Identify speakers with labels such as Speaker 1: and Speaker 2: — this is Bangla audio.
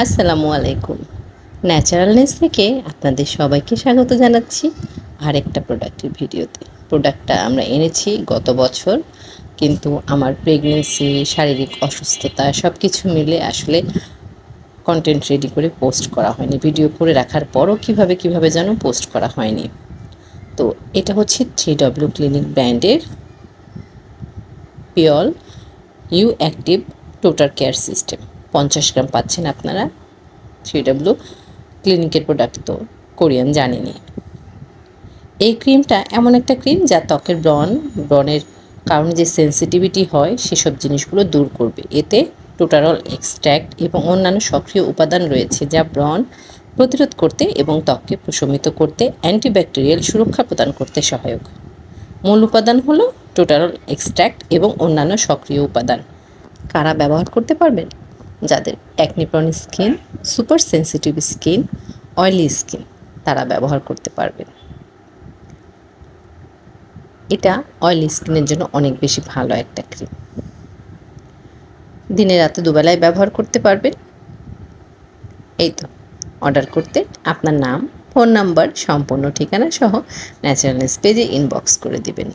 Speaker 1: আসসালামু আলাইকুম। ন্যাচারালনেস থেকে আপনাদের সবাইকে স্বাগত জানাচ্ছি আরেকটা প্রোডাক্টের ভিডিওতে। প্রোডাক্টটা আমরা এনেছি গত বছর, কিন্তু আমার প্রেগনেন্সি, শারীরিক অসুস্থতা সব কিছু মিলে আসলে কন্টেন্ট রেডি করে পোস্ট করা হয়নি। ভিডিও করে রাখার পরও কিভাবে যেন পোস্ট করা হয়নি। তো এটা হচ্ছে 3W ক্লিনিক ব্র্যান্ডের পিওল U active total care system. 50 gram পাচ্ছেন আপনারা। 3W ক্লিনিকের প্রোডাক্ট তো কোরিয়ান জানেনই। এই ক্রিমটা এমন একটা ক্রিম যা ত্বকের ব্রণের কারণে যে সেন্সিটিভিটি হয় সেসব জিনিসগুলো দূর করবে। এতে টোটারল এক্সট্র্যাক্ট এবং অন্যান্য সক্রিয় উপাদান রয়েছে যা ব্রণ প্রতিরোধ করতে এবং ত্বককে প্রশমিত করতে, অ্যান্টিব্যাকটেরিয়াল সুরক্ষা প্রদান করতে সহায়ক। মূল উপাদান হলো টোটারল এক্সট্র্যাক্ট এবং অন্যান্য সক্রিয় উপাদান। কারা ব্যবহার করতে পারবেন? যাদের acne prawn skin, super sensitive skin, oily skin, তারা ব্যবহার করতে পারবেন। এটা অয়েলি স্কিনের জন্য অনেক বেশি ভালো একটা ক্রিম। দিনে রাতে দুবেলায় ব্যবহার করতে পারবেন। এই তো, অর্ডার করতে আপনার নাম, ফোন নাম্বার, সম্পূর্ণ ঠিকানা সহ ন্যাচারালনেস পেজে ইনবক্স করে দিবেন।